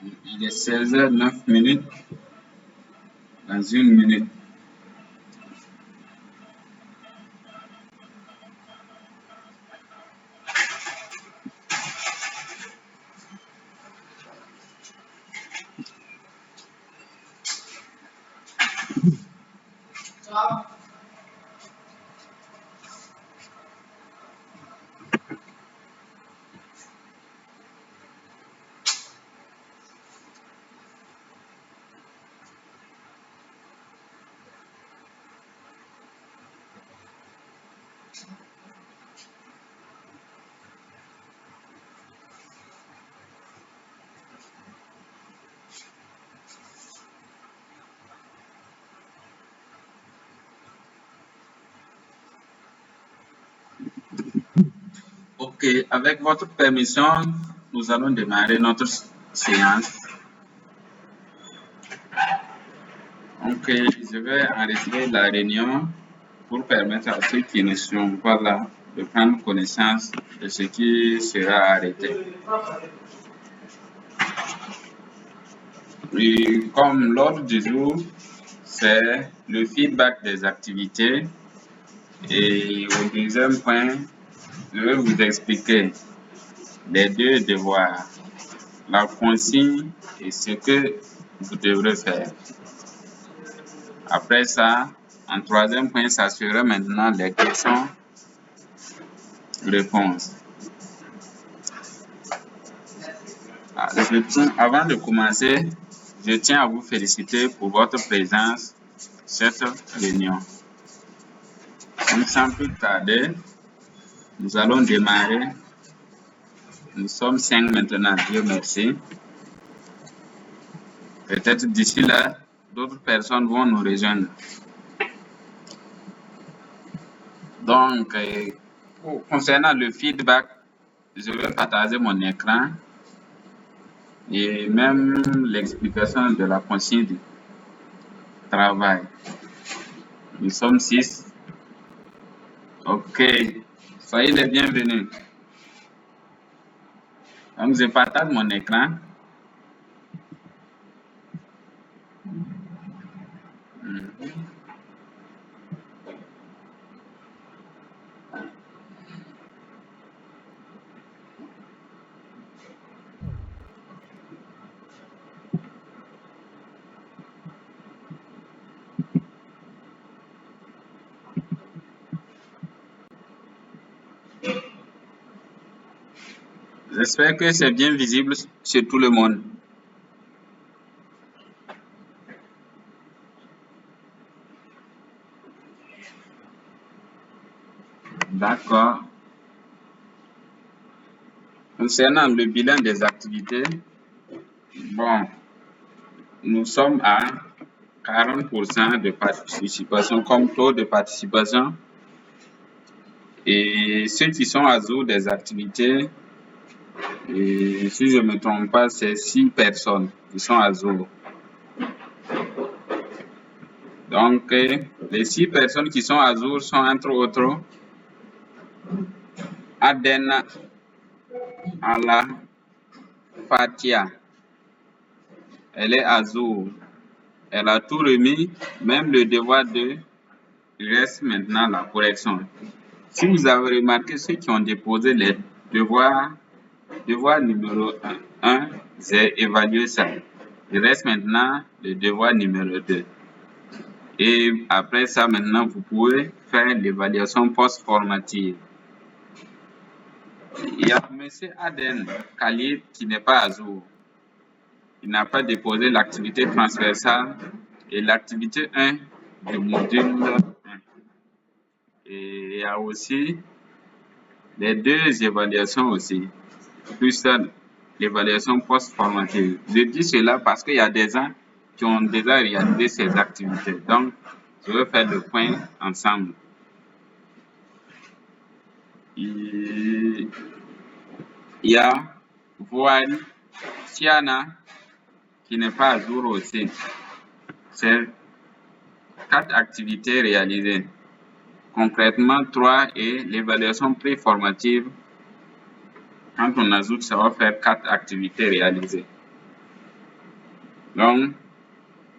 Il est 16h09 dans une minute. Ok, avec votre permission, nous allons démarrer notre séance. Donc, je vais enregistrer la réunion pour permettre à ceux qui ne sont pas là de prendre connaissance de ce qui sera arrêté. Et comme l'ordre du jour, c'est le feedback des activités. Et au deuxième point, je vais vous expliquer les deux devoirs, la consigne et ce que vous devrez faire. Après ça, en troisième point, ça sera maintenant les questions-réponses. Avant de commencer, je tiens à vous féliciter pour votre présence à cette réunion. Donc, sans plus tarder, nous allons démarrer. Nous sommes 5 maintenant, Dieu merci. Peut-être d'ici là, d'autres personnes vont nous rejoindre. Donc, concernant le feedback, je vais partager mon écran et même l'explication de la consigne du travail. Nous sommes 6. Ok, soyez les bienvenus. Donc, je partage mon écran. J'espère que c'est bien visible sur tout le monde. D'accord. Concernant le bilan des activités, bon, nous sommes à 40% de participation comme taux de participation. Et ceux qui sont à jour des activités, et si je ne me trompe pas, c'est 6 personnes qui sont à jour. Donc, les 6 personnes qui sont à jour sont entre autres Adena Ala Fatia. Elle est à jour. Elle a tout remis, même le devoir 2. Il reste maintenant la correction. Si vous avez remarqué ceux qui ont déposé les devoirs numéro 1, j'ai évalué ça. Il reste maintenant le devoir numéro 2. Et après ça, maintenant, vous pouvez faire l'évaluation post-formative. Il y a M. Aden Khalid qui n'est pas à jour. Il n'a pas déposé l'activité transversale et l'activité 1 du module 1. Et il y a aussi les 2 évaluations aussi, plus l'évaluation post-formative. Je dis cela parce qu'il y a des gens qui ont déjà réalisé ces activités. Donc, je vais faire le point ensemble. Il y a Voile Tiana qui n'est pas à jour aussi. C'est 4 activités réalisées. Concrètement, 3 et l'évaluation pré-formative. Quand on ajoute, ça va faire 4 activités réalisées. Donc,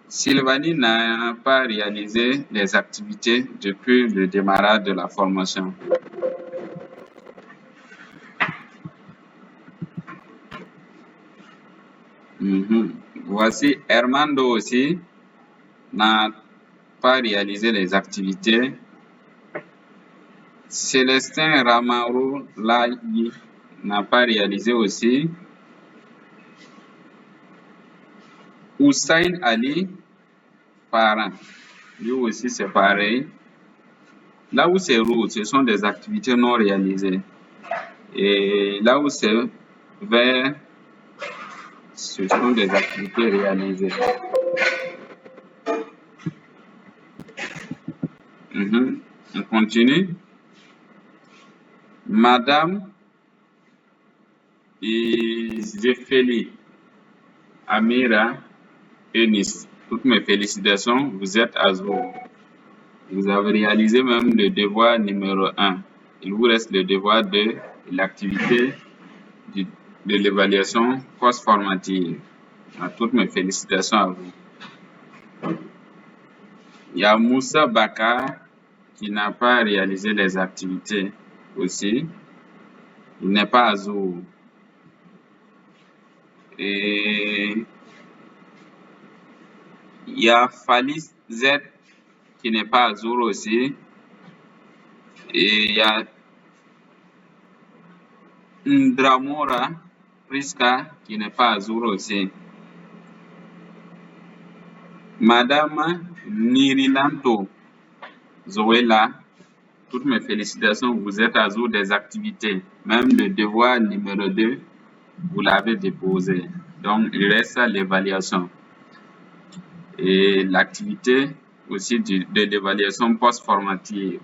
Sylvanie n'a pas réalisé les activités depuis le démarrage de la formation. Voici Hermando aussi n'a pas réalisé les activités. Célestin Ramarou Layi n'a pas réalisé aussi. Hussein Ali Parent, lui aussi c'est pareil. Là où c'est rouge, ce sont des activités non réalisées. Et là où c'est vert, ce sont des activités réalisées. On continue. Madame Zéphélie Amira Eunice, toutes mes félicitations, vous êtes à jour. Vous avez réalisé même le devoir numéro 1. Il vous reste le devoir de l'activité de l'évaluation post-formative. Toutes mes félicitations à vous. Il y a Moussa Bakar qui n'a pas réalisé les activités aussi. Il n'est pas à jour. Et il y a Falis Z qui n'est pas à jour aussi. Et il y a Ndramora Priska qui n'est pas à jour aussi. Madame Nirilanto Zoela, toutes mes félicitations, vous êtes à jour des activités. Même le devoir numéro 2, vous l'avez déposé. Donc, il reste à l'évaluation. Et l'activité aussi de l'évaluation post-formative.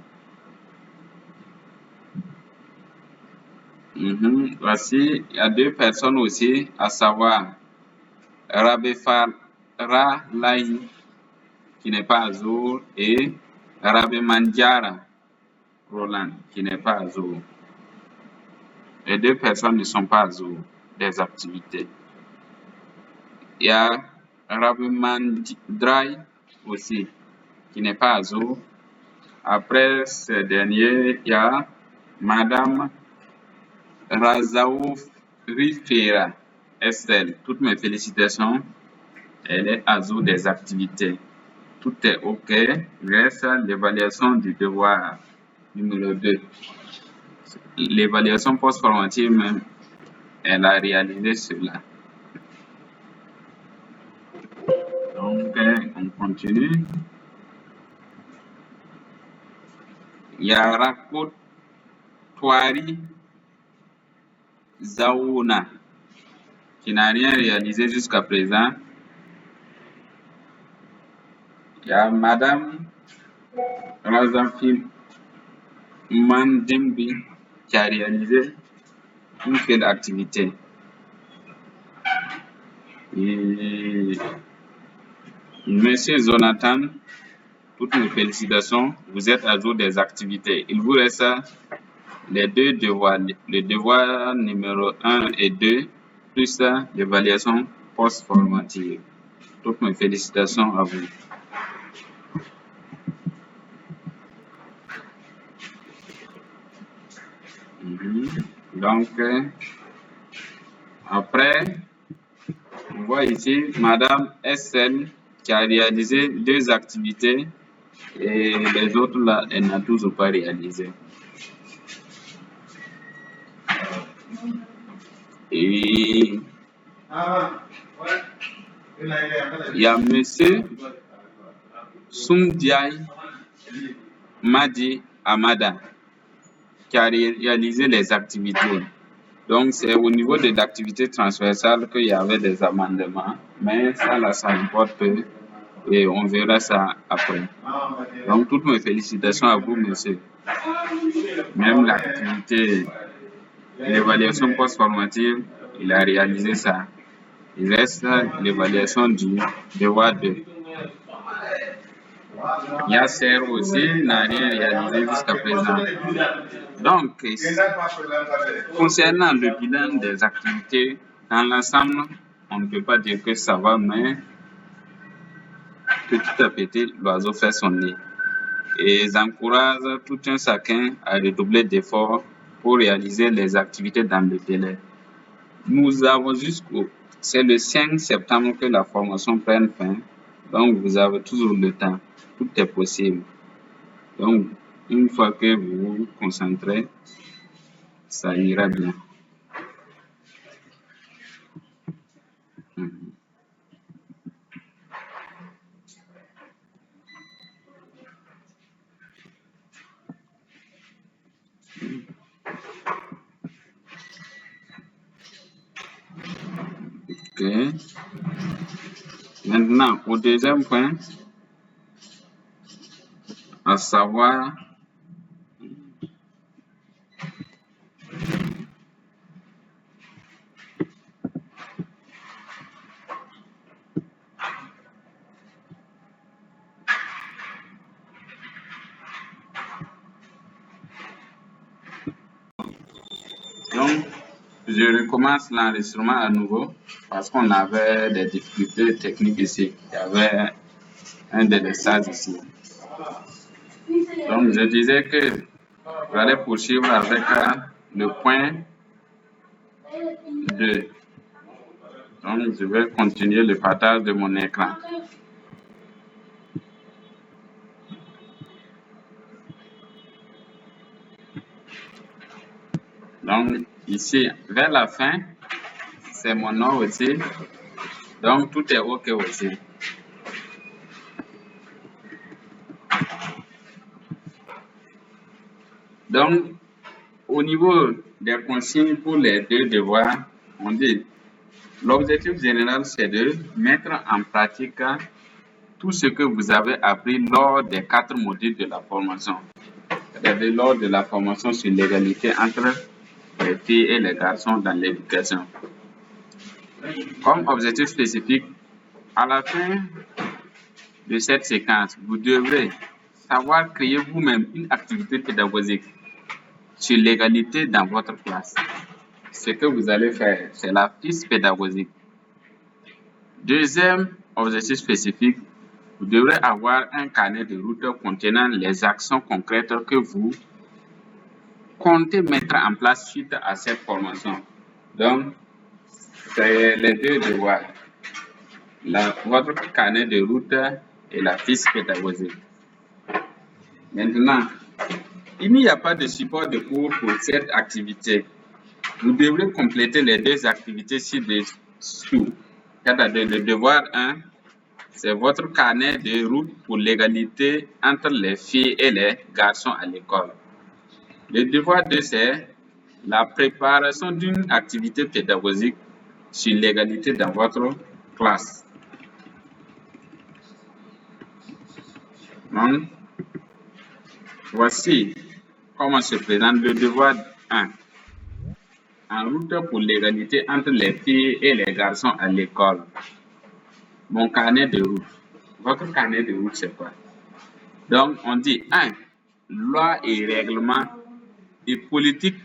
Voici, il y a 2 personnes aussi, à savoir Rabefara Lahi, qui n'est pas à jour, et Rabé Mandjara Roland, qui n'est pas à jour. Les 2 personnes ne sont pas à jour des activités. Il y a Rabé Mandjara aussi, qui n'est pas à jour. Après ces derniers, il y a Madame Razaouf Rifera Estelle. Toutes mes félicitations. Elle est à jour des activités. Tout est OK. Il reste l'évaluation du devoir numéro 2. L'évaluation post-formative même, elle a réalisé cela. Donc, on continue. Il y a Rakot Touari Zaouna qui n'a rien réalisé jusqu'à présent. Il y a Madame Razafi Mandimbi qui a réalisé une seule activité. Et Monsieur Jonathan, toutes mes félicitations, vous êtes à jour des activités. Il vous reste les 2 devoirs, le devoir numéro 1 et 2, plus l'évaluation post-formative. Toutes mes félicitations à vous. Donc, après, on voit ici Madame SL qui a réalisé 2 activités et les autres là, elle n'a toujours pas réalisé. Et il y a Monsieur Soumdiaye Madi Amada qui a réalisé les activités. Donc, c'est au niveau de l'activité transversale qu'il y avait des amendements, mais ça, là, ça importe peu et on verra ça après. Donc, toutes mes félicitations à vous, monsieur. Même l'activité, l'évaluation post-formative, il a réalisé ça. Il reste l'évaluation du devoir 2. Yasser aussi n'a rien réalisé jusqu'à présent. Donc, concernant le bilan des activités, dans l'ensemble, on ne peut pas dire que ça va, mais petit à petit, l'oiseau fait son nid. Et ils encouragent tout un chacun à redoubler d'efforts pour réaliser les activités dans le délai. Nous avons c'est le 5 septembre que la formation prenne fin. Donc, vous avez toujours le temps. Tout est possible. Donc, une fois que vous vous concentrez, ça ira bien. Mhm. OK. Maintenant, au deuxième point, à savoir donc, je recommence l'enregistrement à nouveau parce qu'on avait des difficultés techniques ici. Il y avait un délestage ici. Donc, je disais que vous allez poursuivre avec le point 2. Donc, je vais continuer le partage de mon écran. Donc, ici, vers la fin, c'est mon nom aussi. Donc, tout est OK aussi. Donc, au niveau des consignes pour les deux devoirs, on dit l'objectif général, c'est de mettre en pratique tout ce que vous avez appris lors des 4 modules de la formation. C'est-à-dire lors de la formation sur l'égalité entre les filles et les garçons dans l'éducation. Comme objectif spécifique, à la fin de cette séquence, vous devrez savoir créer vous-même une activité pédagogique sur l'égalité dans votre classe. Ce que vous allez faire, c'est la fiche pédagogique. Deuxième objectif spécifique, vous devrez avoir un carnet de route contenant les actions concrètes que vous comptez mettre en place suite à cette formation. Donc, c'est les deux devoirs. Votre carnet de route et la fiche pédagogique. Maintenant, il n'y a pas de support de cours pour cette activité. Vous devrez compléter les deux activités ci-dessous. Le devoir 1, c'est votre carnet de route pour l'égalité entre les filles et les garçons à l'école. Le devoir 2, c'est la préparation d'une activité pédagogique sur l'égalité dans votre classe. Donc, voici comment se présente le devoir 1. En route pour l'égalité entre les filles et les garçons à l'école. Mon carnet de route. Votre carnet de route, c'est quoi? Donc, on dit 1. Loi et règlements et politiques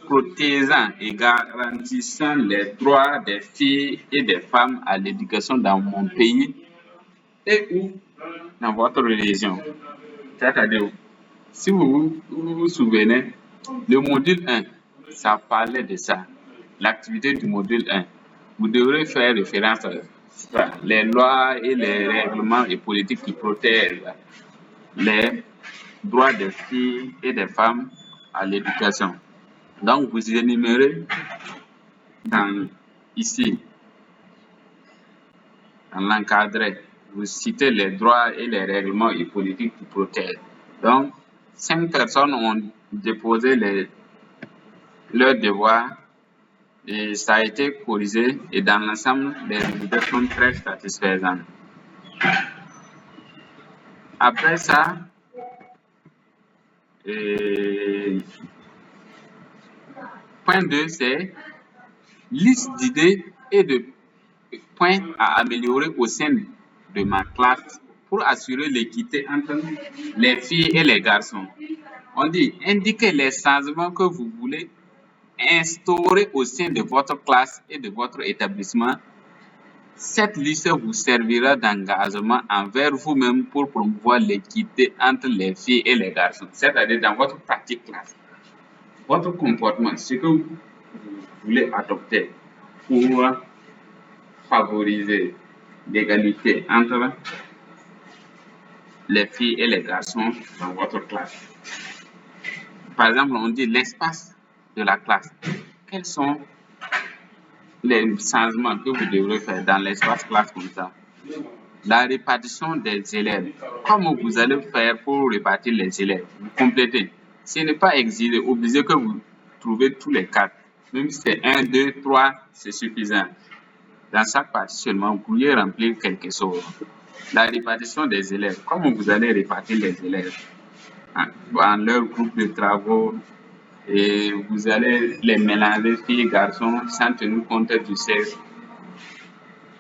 protégeant et garantissant les droits des filles et des femmes à l'éducation dans mon pays et ou dans votre région. C'est-à-dire, si vous souvenez, le module 1, ça parlait de ça. L'activité du module 1. Vous devrez faire référence à ça, les lois et les règlements et politiques qui protègent les droits des filles et des femmes à l'éducation. Donc, vous énumérez ici, dans l'encadré, vous citez les droits et les règlements et politiques qui protègent. Donc, 5 personnes ont déposé leurs devoirs et ça a été corrigé et dans l'ensemble, les résultats sont très satisfaisants. Après ça, point 2, c'est liste d'idées et de points à améliorer au sein de ma classe pour assurer l'équité entre les filles et les garçons. On dit, indiquez les changements que vous voulez instaurer au sein de votre classe et de votre établissement Cette liste vous servira d'engagement envers vous-même pour promouvoir l'équité entre les filles et les garçons. C'est-à-dire dans votre pratique classe, votre comportement, ce que vous voulez adopter pour favoriser l'égalité entre les filles et les garçons dans votre classe. Par exemple, on dit l'espace de la classe. Quels sont les changements que vous devrez faire dans l'espace classe comme ça? La répartition des élèves. Comment vous allez faire pour répartir les élèves? Vous complétez. Ce n'est pas exilé, obligé que vous trouvez tous les quatre. Même si c'est 1, 2, 3, c'est suffisant. Dans chaque partie seulement, vous pourriez remplir quelque chose. La répartition des élèves. Comment vous allez répartir les élèves? En leur groupe de travaux, et vous allez les mélanger filles et garçons sans tenir compte du sexe.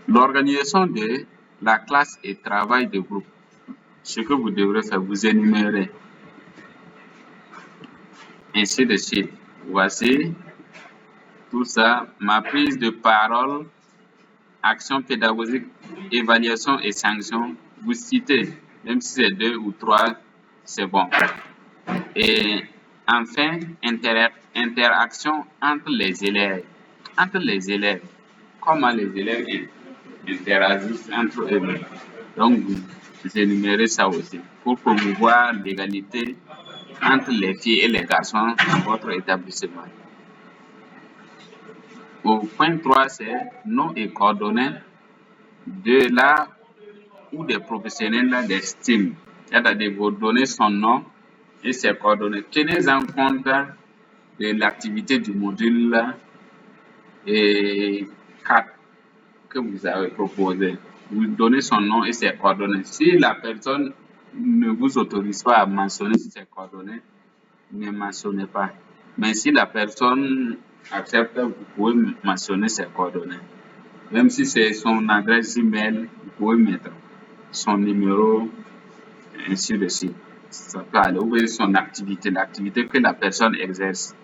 L'organisation de la classe et travail de groupe. Ce que vous devrez faire, vous énumérer. Ainsi de suite. Voici tout ça. Ma prise de parole, action pédagogique, évaluation et sanction. Vous citez, même si c'est 2 ou 3, c'est bon. Et enfin, interaction entre les élèves. Entre les élèves. Comment les élèves interagissent entre eux. Donc, vous énumérez ça aussi pour promouvoir l'égalité entre les filles et les garçons dans votre établissement. Au point 3, c'est nom et coordonnées de la ou des professionnels d'estime. C'est-à-dire vous donnez son nom et ses coordonnées. Tenez en compte de l'activité du module et 4 que vous avez proposé. Vous donnez son nom et ses coordonnées. Si la personne ne vous autorise pas à mentionner ses coordonnées, ne mentionnez pas. Mais si la personne accepte, vous pouvez mentionner ses coordonnées. Même si c'est son adresse email, vous pouvez mettre son numéro, ainsi de suite. Ça peut aller. Vous voyez son activité, l'activité que la personne exerce.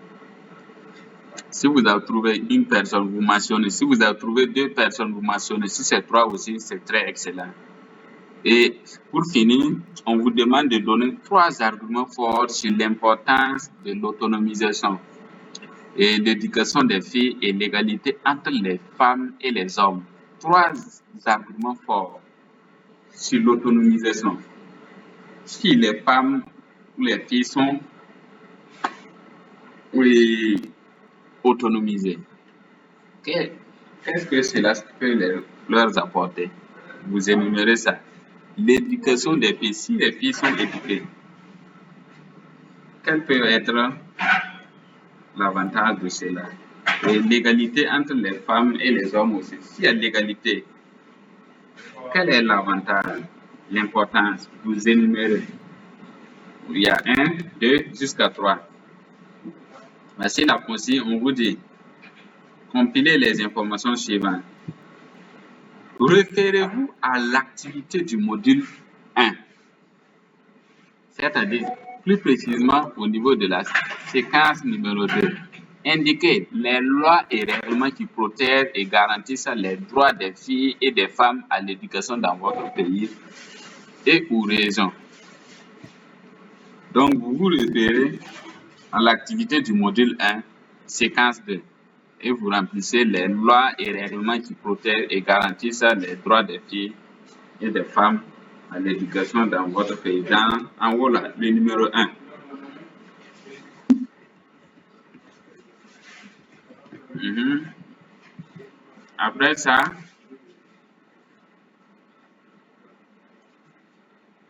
Si vous avez trouvé une personne, vous mentionnez. Si vous avez trouvé 2 personnes, vous mentionnez. Si c'est 3 aussi, c'est très excellent. Et pour finir, on vous demande de donner 3 arguments forts sur l'importance de l'autonomisation et l'éducation des filles et l'égalité entre les femmes et les hommes. 3 arguments forts sur l'autonomisation. Si les femmes ou les filles sont autonomisées, qu'est-ce que cela peut leur apporter? Vous énumérez ça. L'éducation des filles. Si les filles sont éduquées, quel peut être l'avantage de cela? Et l'égalité entre les femmes et les hommes aussi. S'il y a l'égalité, quel est l'avantage, l'importance? Vous énumérez. Il y a 1, 2, jusqu'à 3. Voici la consigne, on vous dit, compilez les informations suivantes. Référez-vous à l'activité du module 1, c'est-à-dire plus précisément au niveau de la séquence numéro 2. Indiquez les lois et règlements qui protègent et garantissent les droits des filles et des femmes à l'éducation dans votre pays et ou région. Donc, vous vous référez à l'activité du module 1, séquence 2, et vous remplissez les lois et règlements qui protègent et garantissent les droits des filles et des femmes à l'éducation dans votre pays. En haut, là, le numéro 1. Après ça,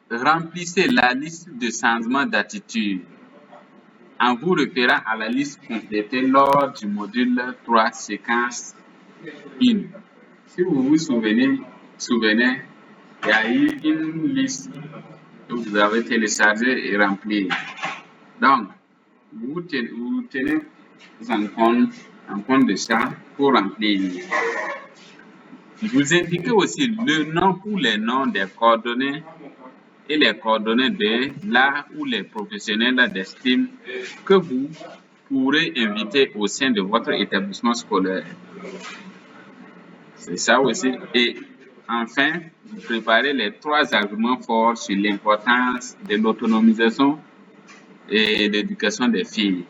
remplissez la liste de changements d'attitude en vous référant à la liste complétée lors du module 3, séquence 1. Si vous vous souvenez, il y a eu une liste que vous avez téléchargée et remplie. Donc, vous tenez en compte de ça pour remplir. Vous indiquez aussi le nom ou les noms des coordonnées et les coordonnées de là où les professionnels d'estime que vous pourrez inviter au sein de votre établissement scolaire. C'est ça aussi. Et enfin, vous préparez les 3 arguments forts sur l'importance de l'autonomisation et l'éducation des filles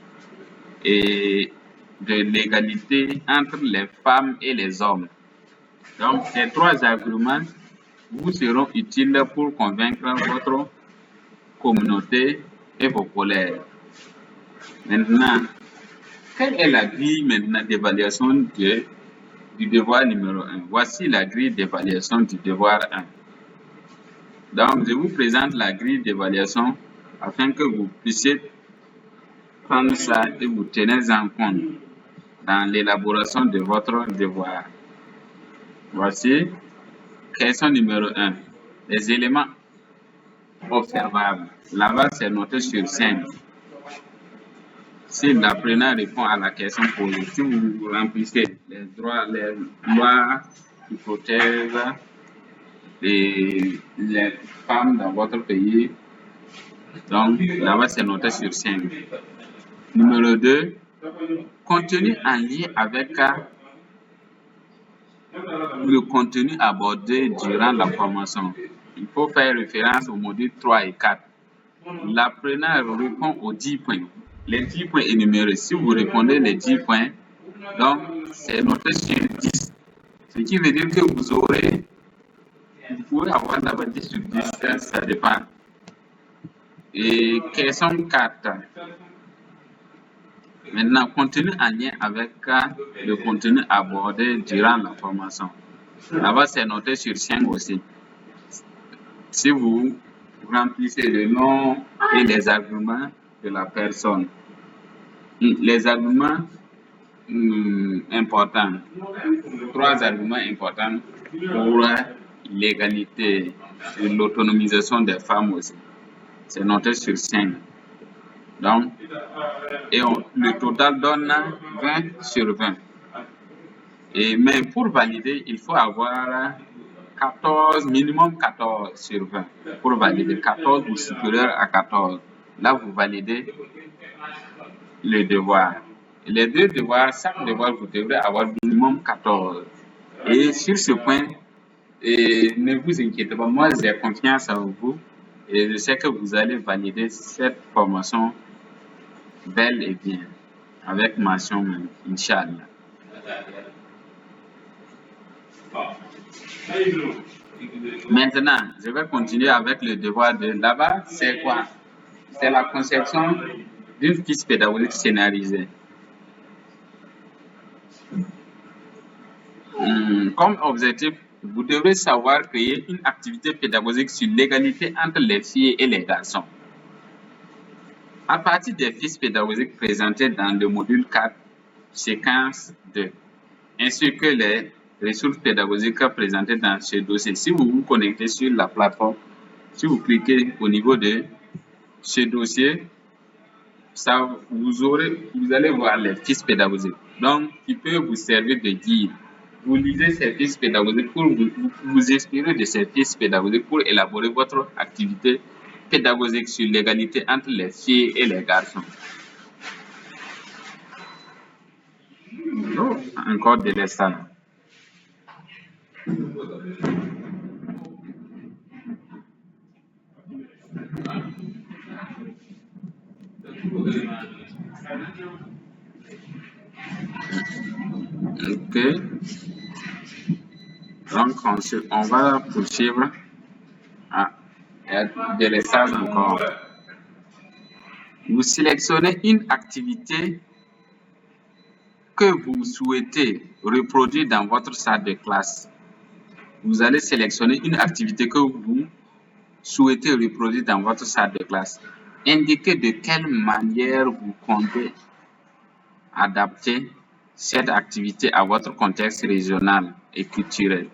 et de l'égalité entre les femmes et les hommes. Donc, ces 3 arguments vous seront utiles pour convaincre votre communauté et vos collègues. Maintenant, quelle est la grille maintenant d'évaluation du devoir numéro 1? Voici la grille d'évaluation du devoir 1. Donc, je vous présente la grille d'évaluation afin que vous puissiez prendre ça et vous tenez en compte dans l'élaboration de votre devoir. Voici question numéro 1. Les éléments observables. Là-bas, c'est noté sur 5. Si l'apprenant répond à la question posée, si vous remplissez les lois qui protègent les femmes dans votre pays, donc là-bas c'est noté sur 5. Numéro 2, contenu en lien avec le contenu abordé durant la formation. Il faut faire référence aux modules 3 et 4. L'apprenant répond aux 10 points. Les 10 points énumérés, si vous répondez les 10 points, donc c'est noté sur 10. Ce qui veut dire que vous pouvez avoir d'abord 10 sur 10, ça dépend. Et question 4. Maintenant, contenu en lien avec le contenu abordé durant la formation. Là-bas, c'est noté sur 5 aussi. Si vous remplissez le nom et les arguments de la personne. Les arguments importants. 3 arguments importants pour l'égalité et l'autonomisation des femmes aussi. C'est noté sur 5. Donc, le total donne 20 sur 20. Mais pour valider, il faut avoir 14, minimum 14 sur 20. Pour valider 14 ou supérieur à 14. Là, vous validez le devoir. Les 2 devoirs, chaque devoir, vous devrez avoir minimum 14. Et sur ce point, ne vous inquiétez pas, moi j'ai confiance en vous et je sais que vous allez valider cette formation bel et bien, avec mention même, Inch'Allah. Maintenant, je vais continuer avec le devoir de là-bas. C'est quoi? C'est la conception d'une fiche pédagogique scénarisée. Comme objectif, vous devrez savoir créer une activité pédagogique sur l'égalité entre les filles et les garçons. À partir des fiches pédagogiques présentées dans le module 4, séquence 2, ainsi que les ressources pédagogiques présentées dans ce dossier. Si vous vous connectez sur la plateforme, si vous cliquez au niveau de ce dossier, vous allez voir les fiches pédagogiques. Donc, qui peut vous servir de guide. Vous lisez ces fiches pédagogiques pour vous inspirer de ces fiches pédagogiques pour élaborer votre activité pédagogique sur l'égalité entre les filles et les garçons. Oh, encore de l'instant. Ok. Donc, on va poursuivre. Il y a de l'espace encore. Vous sélectionnez une activité que vous souhaitez reproduire dans votre salle de classe. Vous allez sélectionner une activité que vous souhaitez reproduire dans votre salle de classe. Indiquez de quelle manière vous comptez adapter cette activité à votre contexte régional et culturel.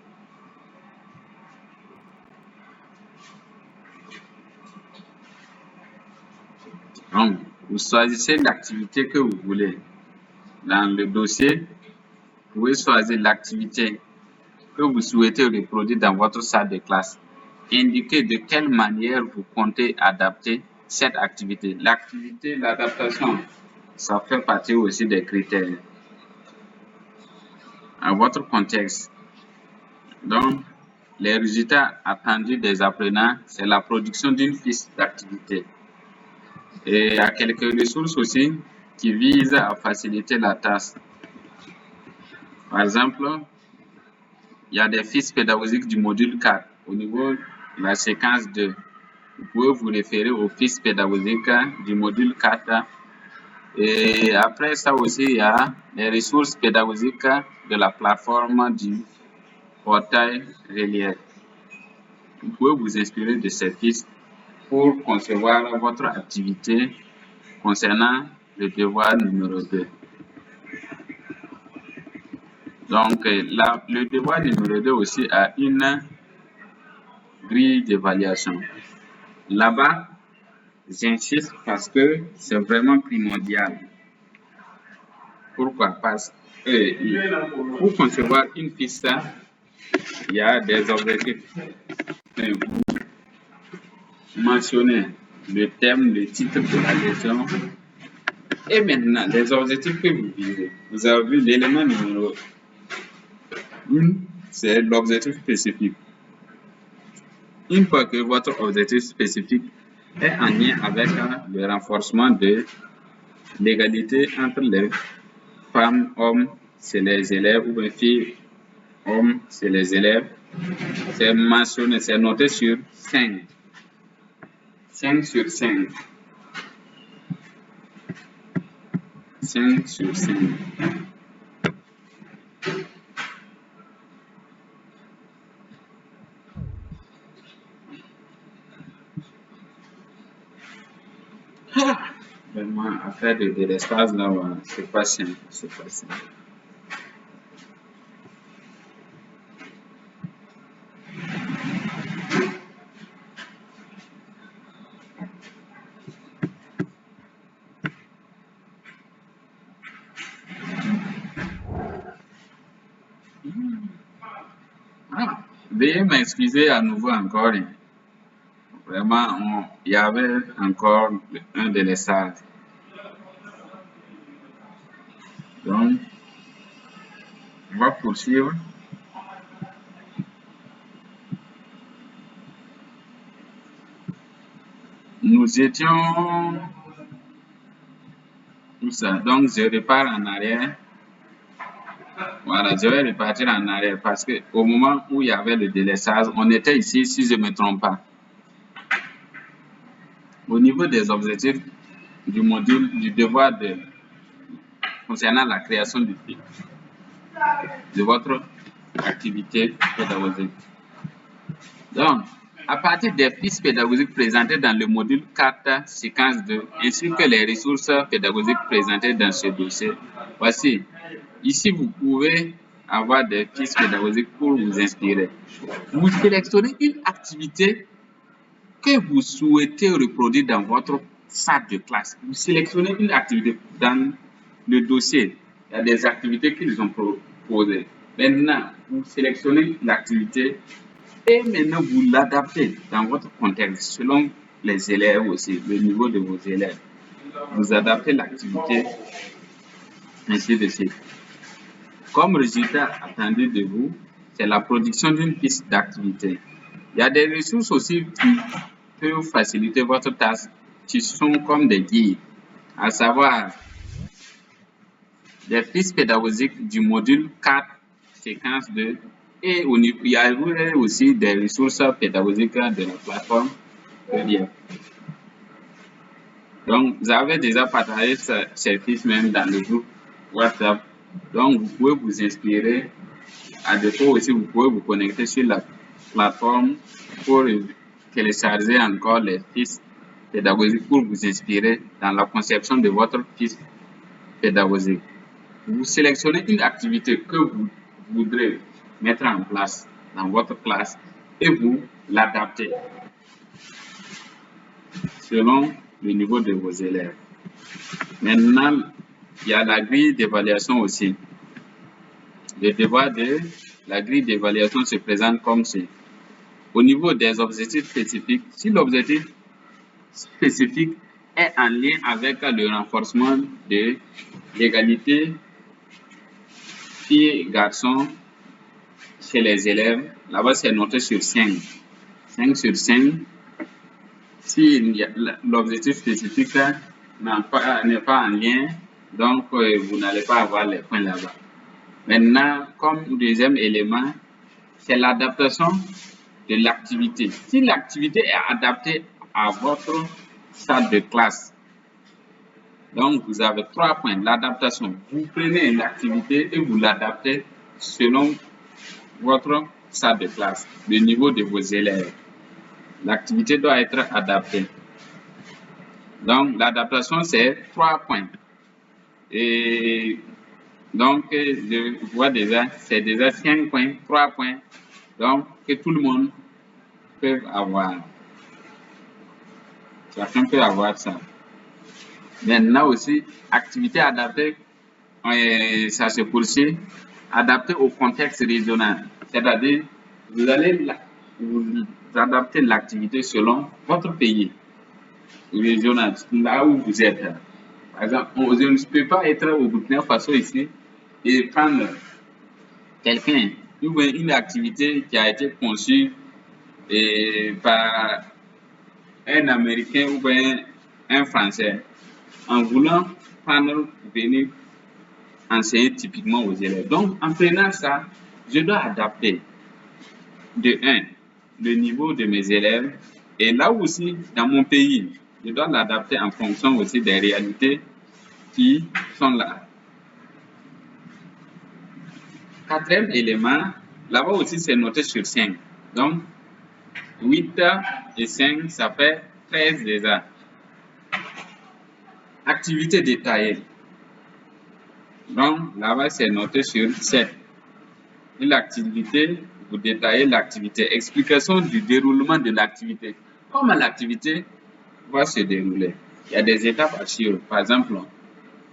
Donc, vous choisissez l'activité que vous voulez. Dans le dossier, vous pouvez choisir l'activité que vous souhaitez reproduire dans votre salle de classe. Indiquez de quelle manière vous comptez adapter cette activité. L'activité, l'adaptation, ça fait partie aussi des critères. À votre contexte Donc, les résultats attendus des apprenants, c'est la production d'une fiche d'activité. Et il y a quelques ressources aussi qui visent à faciliter la tâche. Par exemple, il y a des fiches pédagogiques du module 4 au niveau de la séquence 2. Vous pouvez vous référer aux fiches pédagogiques du module 4. Et après ça aussi, il y a les ressources pédagogiques de la plateforme du portail Relief. Vous pouvez vous inspirer de ces fiches pour concevoir votre activité concernant le devoir numéro 2. Donc, le devoir numéro 2 aussi a une grille d'évaluation. Là-bas, j'insiste parce que c'est vraiment primordial. Pourquoi? Parce que pour concevoir une fiche, il y a des objectifs. Vous mentionnez le thème, le titre de la leçon. Et maintenant, les objectifs que vous visez. Vous avez vu l'élément numéro 1, c'est l'objectif spécifique. Une fois que votre objectif spécifique est en lien avec le renforcement de l'égalité entre les femmes, hommes, c'est les élèves, ou bien filles, hommes, c'est les élèves, c'est mentionné, c'est noté sur 5. 5 sur 5. 5 sur 5. Vraiment, affaire de l'espace là, c'est pas simple, c'est pas simple. Veuillez m'excuser à nouveau encore. Vraiment, il y avait encore un délestage. Donc, on va poursuivre. Nous étions tout ça. Donc, je repars en arrière. Voilà, je vais repartir en arrière parce que au moment où il y avait le délestage, on était ici, si je ne me trompe pas. Au niveau des objectifs du module du devoir concernant la création de votre activité pédagogique. Donc, à partir des fiches pédagogiques présentées dans le module 4, séquence 2, ainsi que les ressources pédagogiques présentées dans ce dossier, voici. Ici, vous pouvez avoir des fiches pédagogiques pour vous inspirer. Vous sélectionnez une activité que vous souhaitez reproduire dans votre salle de classe. Vous sélectionnez une activité dans le dossier. Il y a des activités qu'ils ont proposées. Maintenant, vous sélectionnez l'activité et maintenant vous l'adaptez dans votre contexte selon les élèves aussi, le niveau de vos élèves. Vous adaptez l'activité, ainsi de suite. Comme résultat attendu de vous, c'est la production d'une fiche d'activité. Il y a des ressources aussi qui peuvent faciliter votre tâche, qui sont comme des guides, à savoir des fiches pédagogiques du module 4, séquence 2, et il y a aussi des ressources pédagogiques de la plateforme Relief. Donc, vous avez déjà partagé ces fiches même dans le groupe WhatsApp. Donc, vous pouvez vous inspirer. À défaut aussi, vous pouvez vous connecter sur la plateforme pour télécharger encore les fiches pédagogiques pour vous inspirer dans la conception de votre fiche pédagogique. Vous sélectionnez une activité que vous voudrez mettre en place dans votre classe et vous l'adaptez selon le niveau de vos élèves. Maintenant, il y a la grille d'évaluation aussi. La grille d'évaluation se présente comme ceci. Au niveau des objectifs spécifiques, si l'objectif spécifique est en lien avec le renforcement de l'égalité filles-garçons, chez les élèves. Là-bas, c'est noté sur 5. 5 sur 5. Si l'objectif spécifique n'est pas en lien, donc vous n'allez pas avoir les points là-bas. Maintenant, comme deuxième élément, c'est l'adaptation de l'activité. Si l'activité est adaptée à votre salle de classe, donc vous avez 3 points. L'adaptation. Vous prenez l'activité et vous l'adaptez selon votre salle de classe, le niveau de vos élèves. L'activité doit être adaptée. Donc, l'adaptation, c'est 3 points. Et donc, je vois déjà, c'est déjà 5 points, 3 points. Donc, que tout le monde peut avoir. Chacun peut avoir ça. Maintenant aussi, activité adaptée, ça se poursuit, adaptée au contexte régional. C'est-à-dire, vous allez vous adapter l'activité selon votre pays régional, là où vous êtes. Par exemple, je ne peux pas être au Burkina Faso ici et prendre quelqu'un, ou une activité qui a été conçue par un Américain ou bien un Français, en voulant venir enseigner typiquement aux élèves. Donc, en prenant ça, je dois adapter de 1, le niveau de mes élèves, et là aussi, dans mon pays, je dois l'adapter en fonction aussi des réalités qui sont là. Quatrième élément, là-bas aussi, c'est noté sur 5. Donc, 8 et 5, ça fait 13 déjà. Activité détaillée. Donc, là-bas, c'est noté sur 7. Et l'activité, vous détaillez l'activité. Explication du déroulement de l'activité. Comment l'activité va se dérouler? Il y a des étapes à suivre. Par exemple,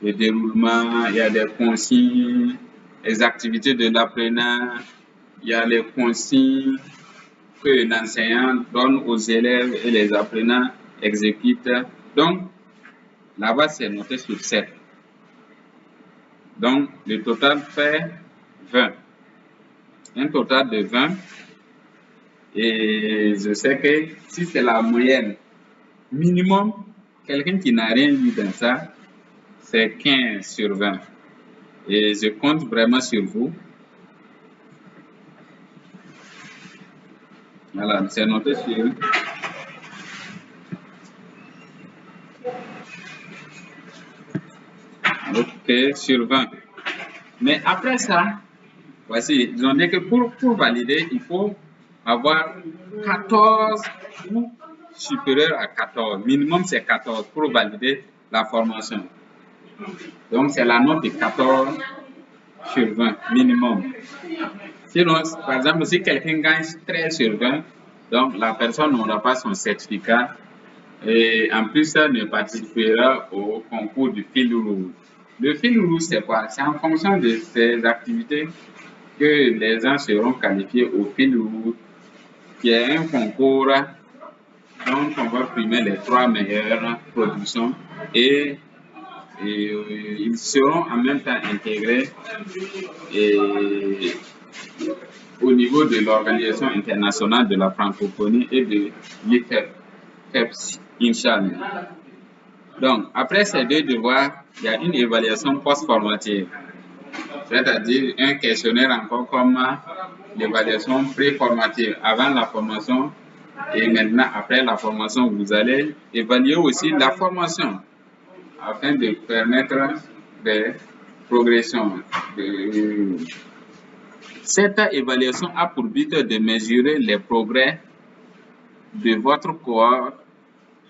le déroulement, il y a des consignes, les activités de l'apprenant, il y a les consignes que l'enseignant donne aux élèves et les apprenants exécutent. Donc, là-bas, c'est noté sur 7. Donc, le total fait 20. Un total de 20. Et je sais que si c'est la moyenne, minimum, quelqu'un qui n'a rien vu dans ça, c'est 15 sur 20. Et je compte vraiment sur vous. Voilà, c'est noté sur. Ok, sur 20. Mais après ça, voici, ils ont dit que pour valider, il faut avoir 14 ou supérieur à 14. Minimum, c'est 14 pour valider la formation. Donc, c'est la note de 14 sur 20, minimum. Sinon, par exemple, si quelqu'un gagne 13 sur 20, donc la personne n'aura pas son certificat et en plus, ça ne participera au concours du fil rouge. Le fil rouge, c'est quoi? C'est en fonction de ces activités que les gens seront qualifiés au fil rouge, qui est un concours dont on va primer les 3 meilleures productions et ils seront en même temps intégrés au niveau de l'Organisation internationale de la francophonie et de l'IFEPS, Inch'Allah. Donc, après ces 2 devoirs, il y a une évaluation post-formative, c'est-à-dire un questionnaire encore comme l'évaluation pré-formative avant la formation et maintenant après la formation, vous allez évaluer aussi la formation afin de permettre des progressions. Cette évaluation a pour but de mesurer les progrès de votre corps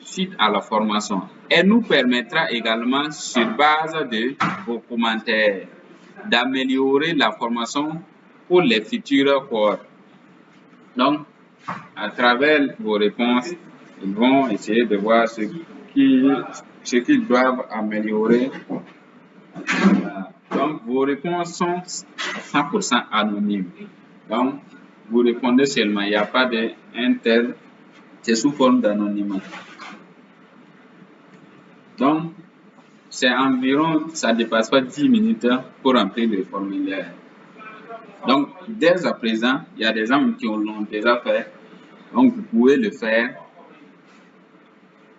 suite à la formation. Elle nous permettra également, sur base de vos commentaires, d'améliorer la formation pour les futurs corps. Donc, à travers vos réponses, ils vont essayer de voir ce qu'ils doivent améliorer. Donc, vos réponses sont 100% anonymes. Donc, vous répondez seulement, il n'y a pas d'un tel, c'est sous forme d'anonymat. Donc, c'est environ, ça ne dépasse pas 10 minutes pour remplir le formulaire. Donc, dès à présent, il y a des gens qui l'ont déjà fait. Donc, vous pouvez le faire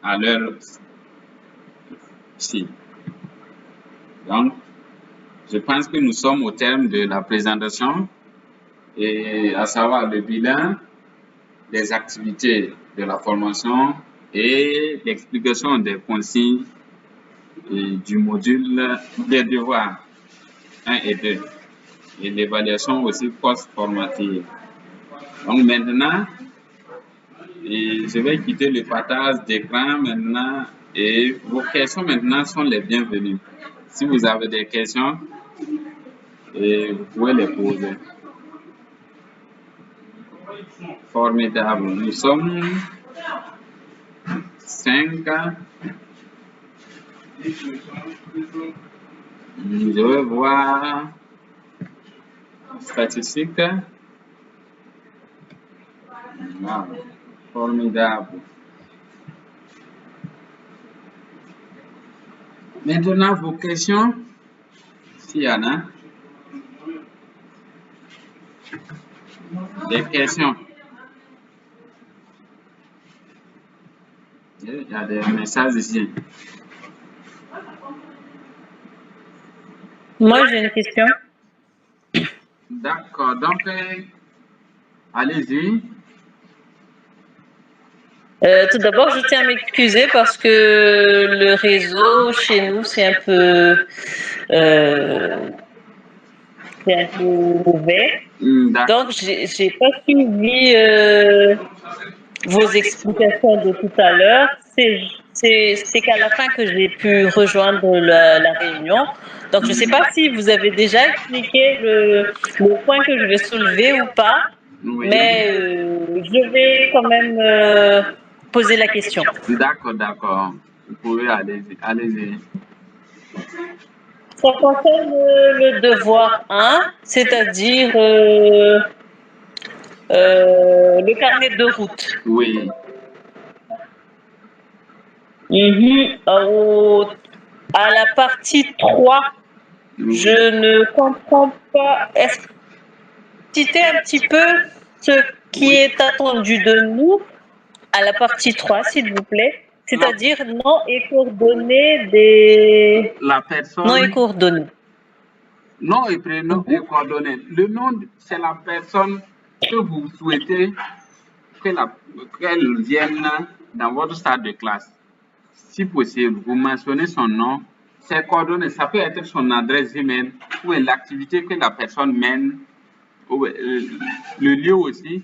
à l'heure ci. Donc, je pense que nous sommes au terme de la présentation, et à savoir le bilan, les activités de la formation et l'explication des consignes et du module des devoirs 1 et 2 et l'évaluation aussi post-formative. Donc maintenant, je vais quitter le partage d'écran maintenant et vos questions maintenant sont les bienvenues. Si vous avez des questions, vous pouvez les poser. Formidable. Nous sommes 5. Je vais voir statistiques. Wow. Formidable. Maintenant, vos questions, s'il y en a. Des questions. Il y a des messages ici. Moi, j'ai une question. D'accord, donc allez-y. Tout d'abord, je tiens à m'excuser parce que le réseau chez nous, c'est un peu mauvais. D'accord. Donc, j'ai pas suivi vos explications de tout à l'heure. C'est qu'à la fin que j'ai pu rejoindre la réunion. Donc, je ne sais pas si vous avez déjà expliqué le point que je vais soulever ou pas, Oui. mais je vais quand même poser la question. D'accord, d'accord. Vous pouvez allez-y. Allez-y. Ça concerne le devoir 1, c'est-à-dire le carnet de route. Oui. À la partie 3, je ne comprends pas. Est-ce que citer un petit peu ce qui est attendu de nous à la partie 3, s'il vous plaît? C'est-à-dire nom et coordonnées des... La personne. Nom et coordonnées. Nom et prénom et coordonnées. Le nom, c'est la personne que vous souhaitez qu'elle vienne dans votre salle de classe. Si possible, vous mentionnez son nom, ses coordonnées, ça peut être son adresse email ou l'activité que la personne mène, ou le lieu aussi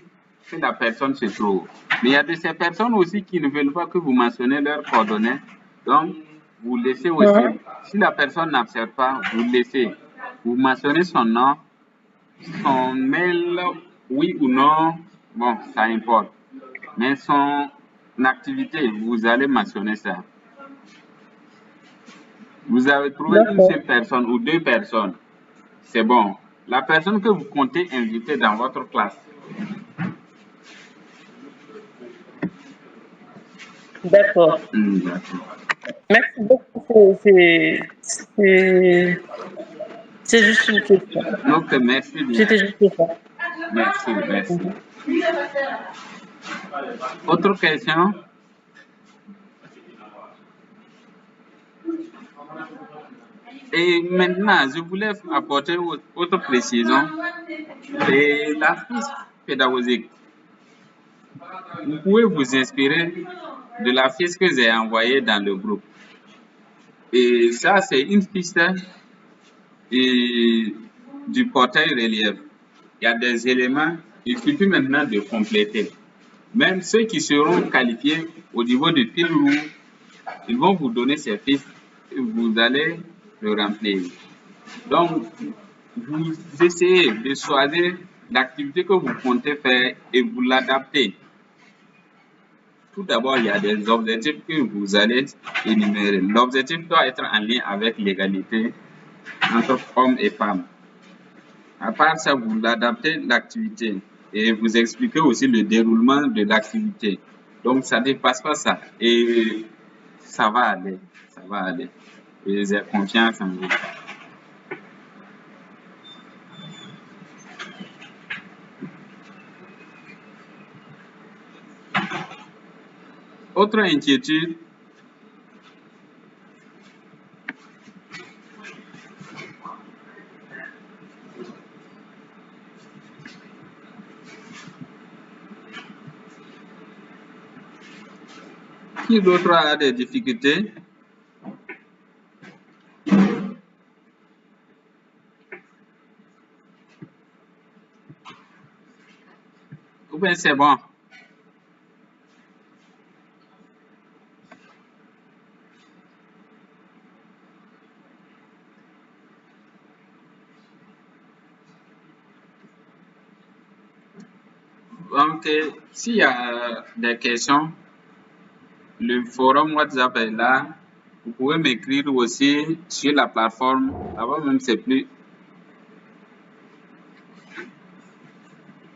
que la personne se trouve. Mais il y a de ces personnes aussi qui ne veulent pas que vous mentionnez leurs coordonnées. Donc, vous laissez aussi. Si la personne n'accepte pas, vous laissez. Vous mentionnez son nom, son mail, oui ou non, bon, ça importe. Mais son activité, vous allez mentionner ça. Vous avez trouvé une seule personne ou deux personnes, c'est bon. La personne que vous comptez inviter dans votre classe. D'accord. Merci beaucoup. C'est juste une question. Donc, merci bien. C'était juste ça. Merci, merci. Autre question? Et maintenant, je voulais apporter autre précision. C'est la fiche pédagogique. Vous pouvez vous inspirer de la fiche que j'ai envoyée dans le groupe. Et ça, c'est une fiche du portail relief. Il y a des éléments, il suffit maintenant de compléter. Même ceux qui seront qualifiés au niveau du fil rouge, ils vont vous donner ces fiches et vous allez le remplir. Donc, vous essayez de choisir l'activité que vous comptez faire et vous l'adaptez. Tout d'abord, il y a des objectifs que vous allez énumérer. L'objectif doit être en lien avec l'égalité entre hommes et femmes. À part ça, vous adaptez l'activité et vous expliquez aussi le déroulement de l'activité. Donc, ça ne dépasse pas ça. Et ça va aller. Ça va aller. Et j'ai confiance en vous. Autre inquiétude. Qui d'autre a des difficultés? Ou bien c'est bon? Donc, s'il y a des questions, le forum WhatsApp est là. Vous pouvez m'écrire aussi sur la plateforme. Avant même, c'est plus.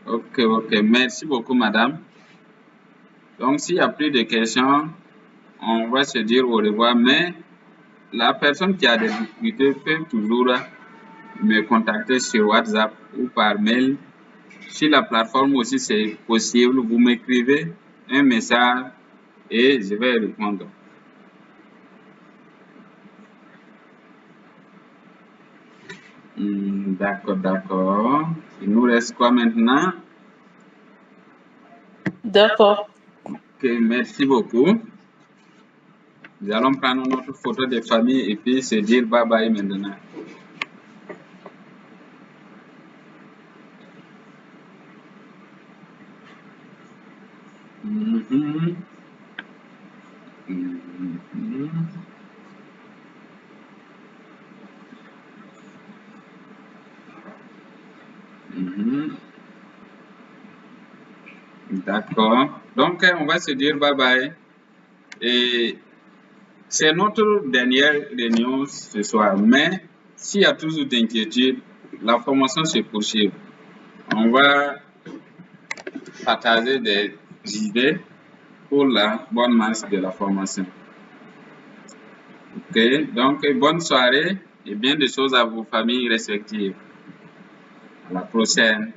Ok. Merci beaucoup, madame. Donc, s'il n'y a plus de questions, on va se dire au revoir. Mais la personne qui a des difficultés peut toujours me contacter sur WhatsApp ou par mail. Sur la plateforme aussi, c'est possible. Vous m'écrivez un message et je vais répondre. D'accord. Il nous reste quoi maintenant? D'accord. Ok, merci beaucoup. Nous allons prendre notre photo de famille et puis se dire bye bye maintenant. D'accord. Donc, on va se dire bye bye. Et c'est notre dernière réunion ce soir. Mais s'il y a toujours d'inquiétude, la formation se poursuit. On va partager des idées pour la bonne marche de la formation. Ok, donc bonne soirée et bien de choses à vos familles respectives. À la prochaine.